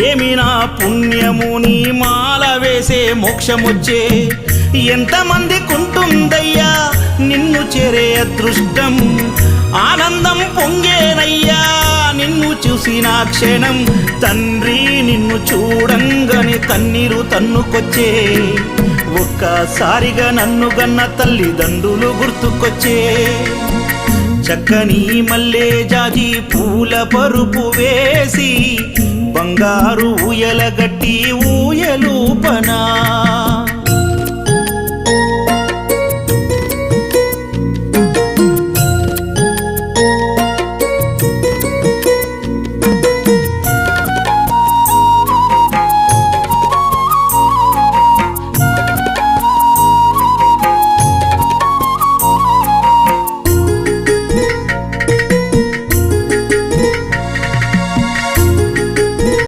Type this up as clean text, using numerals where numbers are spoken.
ఏమి నా పుణ్యము నీ మాల వేసే మోక్షమొచ్చే ఎంతమందికుంటుందయ్యా నిన్ను చేరే అదృష్టం ఆనందం పొంగేనయ్యా నిన్ను చూసిన క్షణం తండ్రి నిన్ను చూడంగానే కన్నీరు తన్నుకొచ్చే ఒక్కసారిగా నన్ను గన్న తల్లిదండ్రులు గుర్తుకొచ్చే చక్కని మల్లె జాజి పూల పరుపు వేసి బంగారు ఊయల గట్టి ఊయలూపనా